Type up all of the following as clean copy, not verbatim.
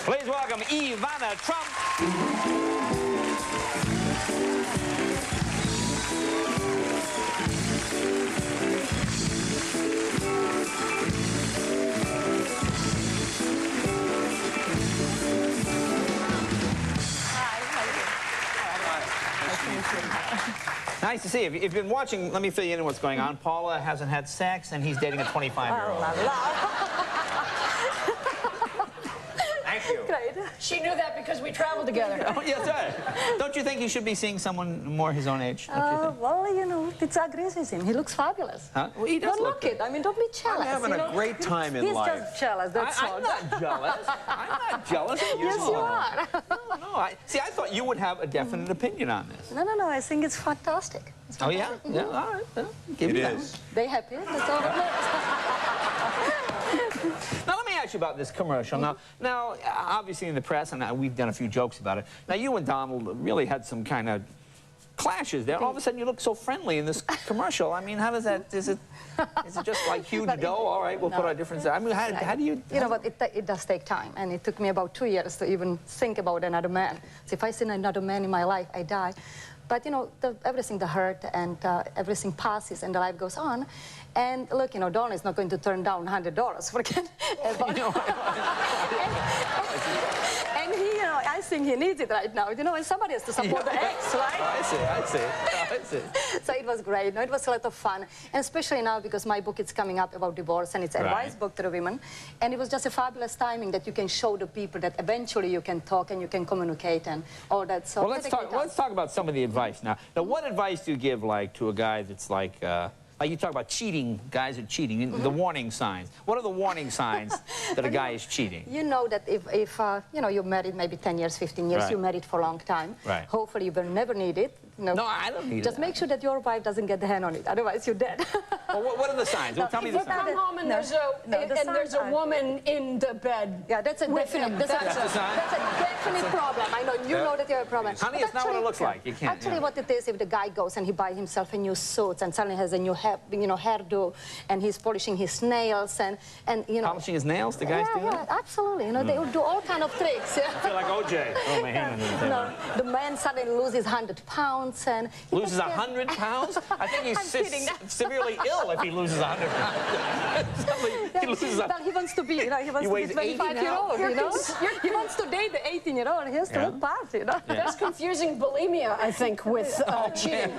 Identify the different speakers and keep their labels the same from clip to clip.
Speaker 1: Please welcome IVANA Trump. Nice to see you. If you've been watching, let me fill you in on what's going on. Paula hasn't had sex, and he's dating a 25-year-old. Thank you.
Speaker 2: Great.
Speaker 3: She knew that because we traveled together.
Speaker 1: Oh, yes, right. Don't you think he should be seeing someone more his own age? Don't you think?
Speaker 2: Well, you know, it's agrees with him. He looks fabulous.
Speaker 1: Huh? Well, he does
Speaker 2: Don't
Speaker 1: look
Speaker 2: look it. I mean, don't be jealous.
Speaker 4: I'm having a great time in life.
Speaker 2: He's just jealous, that's all.
Speaker 1: I'm not jealous. I'm not jealous of you.
Speaker 2: Yes, you are.
Speaker 1: No. See, I thought you would have a definite opinion on this.
Speaker 2: No, I think it's fantastic. It's
Speaker 1: Oh,
Speaker 2: fantastic.
Speaker 1: yeah? Yeah, all right. Well, give
Speaker 4: It
Speaker 1: me that.
Speaker 4: is.
Speaker 2: They happy? That's all that matters.
Speaker 1: Now, let me ask you about this commercial. Now, obviously in the press, and we've done a few jokes about it. Now, you and Donald really had some kind of clashes there. All of a sudden, you look so friendly in this commercial. I mean, how does that, is it just like huge dough? All right, we'll put our differences. I mean, how do you...
Speaker 2: You know what, it does take time, and it took me about 2 years to even think about another man. So if I see another man in my life, I die. But, you know, everything, the hurt and everything passes and the life goes on. And look, you know, Donald is not going to turn down $100, forget about it. And he, you know, I think he needs it right now. You know, and somebody has to support the ex, right?
Speaker 1: I see.
Speaker 2: So it was great. No, it was a lot of fun. And especially now because my book is coming up about divorce, and it's a advice book to the women. And it was just a fabulous timing that you can show the people that eventually you can talk and you can communicate and all that. So
Speaker 1: Well, let's talk about some of the advice now. Now, what advice do you give, like, to a guy that's like you talk about cheating, guys are cheating, the warning signs. What are the warning signs that a guy is cheating?
Speaker 2: You know that if you know, you're married maybe 10 years, 15 years, you're married for a long time.
Speaker 1: Right.
Speaker 2: Hopefully you will never need it.
Speaker 1: No, I don't need it.
Speaker 2: Just make sure that your wife doesn't get the hand on it, other's you're dead.
Speaker 1: Well, what are the signs? Well, tell me the
Speaker 3: You
Speaker 1: signs.
Speaker 3: come home and there's a woman in the bed.
Speaker 2: Yeah, that's a definite. That's a definite problem. I know you know that you have a problem.
Speaker 1: Honey, it's not what it looks like. You can't.
Speaker 2: Actually, what it is, if the guy goes and he buys himself a new suit and suddenly has a new hairdo, and he's polishing his nails and you know.
Speaker 1: Polishing his nails, the guys do that?
Speaker 2: Yeah, absolutely. You know, they will do all kind of tricks.
Speaker 1: I feel like OJ. Oh, my hand under the table.
Speaker 2: No, the man suddenly loses 100 pounds and
Speaker 1: loses 100 pounds? I think he's severely ill if he loses 100 pounds. He loses
Speaker 2: well, he wants to be, you know, he wants to be 25-year-old, you know? He wants to date the 18-year-old. He has to look past, you know?
Speaker 3: That's confusing bulimia, I think, with cheating.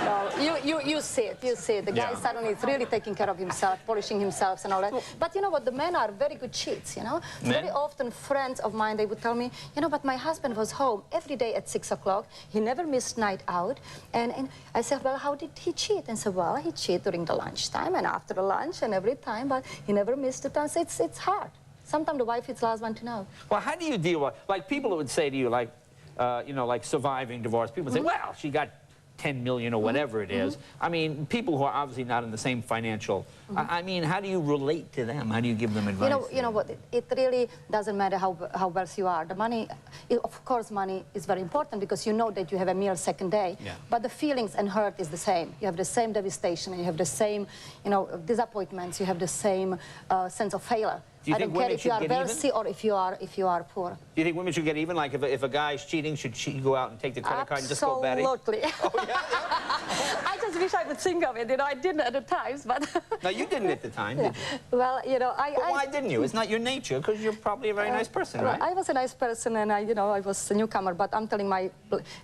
Speaker 2: No, you see it. The guy suddenly is really taking care of himself, polishing himself and all that. But you know what? The men are very good cheats, you know? Very often friends of mine, they would tell me, you know, but my husband was home every day at 6 o'clock. He never missed night out. And I said, well, how did he cheat? And said, well, he cheated during the lunchtime and after the lunch and every time, but he never missed the time. So it's hard. Sometimes the wife is the last one to know.
Speaker 1: Well, how do you deal with, like, people would say to you, like, you know, like surviving divorce, people say, well, she got 10 million or whatever it is. I mean, people who are obviously not in the same financial, I mean, how do you relate to them? How do you give them advice?
Speaker 2: You know what, it really doesn't matter how wealthy you are. The money, of course, money is very important because you know that you have a meal second day. Yeah. But the feelings and hurt is the same. You have the same devastation, and you have the same, you know, disappointments. You have the same sense of failure. I don't care if you are wealthy or if you are poor.
Speaker 1: Do you think women should get even? Like if a guy's cheating, should she go out and take the credit card and just go betting?
Speaker 2: Absolutely. Oh, yeah? I just wish I would think of it. You know, I didn't at the times, but...
Speaker 1: No, you didn't at the time, did you?
Speaker 2: Well, you know,
Speaker 1: But why didn't you? It's not your nature, because you're probably a very nice person, right?
Speaker 2: I was a nice person, and you know, I was a newcomer, but I'm telling I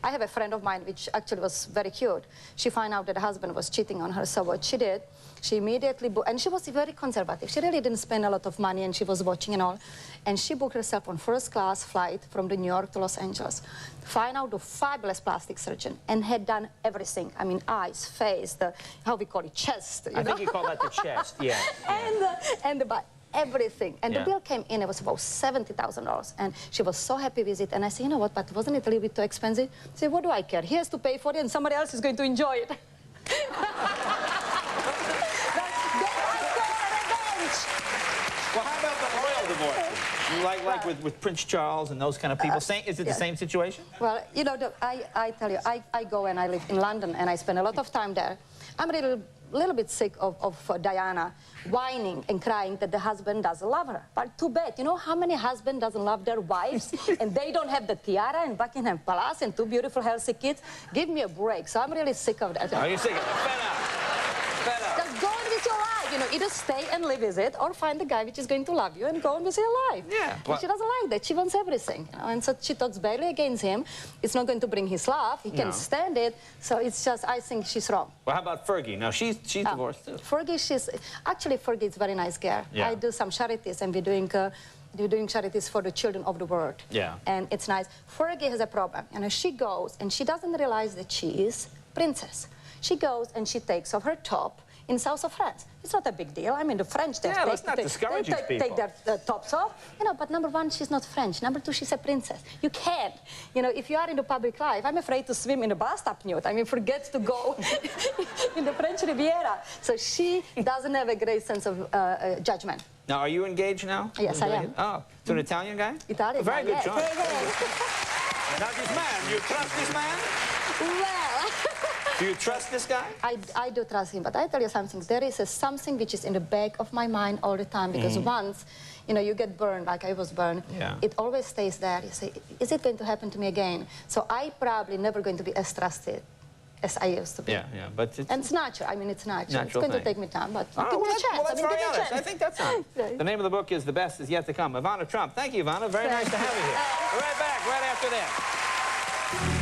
Speaker 2: have a friend of mine, which actually was very cute. She found out that her husband was cheating on her, so what she did, she immediately and she was very conservative. She really didn't spend a lot of money, and she was watching and all. And she booked herself on first-class flight from New York to Los Angeles. Find out a fabulous plastic surgeon, and had done everything. I mean, eyes, face, how we call it, chest.
Speaker 1: I think you call that the chest, yeah.
Speaker 2: And everything. And the bill came in, it was about $70,000. And she was so happy with it. And I said, you know what, but wasn't it a little bit too expensive? She said, what do I care? He has to pay for it, and somebody else is going to enjoy it.
Speaker 1: Well, how about the royal divorces? Like with Prince Charles and those kind of people? Is it the same situation?
Speaker 2: Well, you know, I tell you, I go and I live in London, and I spend a lot of time there. I'm a little little bit sick of Diana whining and crying that the husband doesn't love her. But too bad. You know how many husbands doesn't love their wives and they don't have the tiara in Buckingham Palace and two beautiful, healthy kids? Give me a break. So I'm really sick of that.
Speaker 1: Are you sick of it? Fed up. Fed up.
Speaker 2: Just go on with your life. You know, either stay and live with it or find the guy which is going to love you and go on with your life.
Speaker 1: Yeah.
Speaker 2: But she doesn't like that. She wants everything. You know? And so she talks badly against him. It's not going to bring his love. He can't stand it. So it's just, I think she's wrong.
Speaker 1: Well, how about Fergie? Now, she's divorced, too.
Speaker 2: Fergie, actually, Fergie is a very nice girl.
Speaker 1: Yeah.
Speaker 2: I do some charities, and we're doing charities for the children of the world.
Speaker 1: Yeah.
Speaker 2: And it's nice. Fergie has a problem. You know, she goes, and she doesn't realize that she is princess. She goes, and she takes off her top in south of France. It's not a big deal. I mean, the French,
Speaker 1: let's not discourage these people.
Speaker 2: Take their tops off. You know, but number one, she's not French. Number two, she's a princess. You can't. You know, if you are in the public life, I'm afraid to swim in the bathtub nude. I mean, forget to go in the French Riviera. So she doesn't have a great sense of judgment.
Speaker 1: Now, are you engaged now?
Speaker 2: Yes, I am.
Speaker 1: Oh, to an Italian guy?
Speaker 2: Italian
Speaker 1: Very good
Speaker 2: guy, yes.
Speaker 1: choice. Now, this man, you trust this man?
Speaker 2: Well...
Speaker 1: Do you trust this guy?
Speaker 2: I do trust him, but I tell you something. There is something which is in the back of my mind all the time, because once, you know, you get burned, like I was burned, it always stays there. You say, is it going to happen to me again? So I probably never going to be as trusted as I used to be.
Speaker 1: Yeah, yeah, but it's...
Speaker 2: And it's natural. I mean, it's natural. It's going to take me time, but
Speaker 1: Oh,
Speaker 2: give me a chance.
Speaker 1: well, that's
Speaker 2: I mean,
Speaker 1: very
Speaker 2: give me a
Speaker 1: honest.
Speaker 2: chance.
Speaker 1: I think that's it. The name of the book is The Best Is Yet to Come. IVANA Trump. Thank you, IVANA. Very nice to have you here. We're right back, right after that.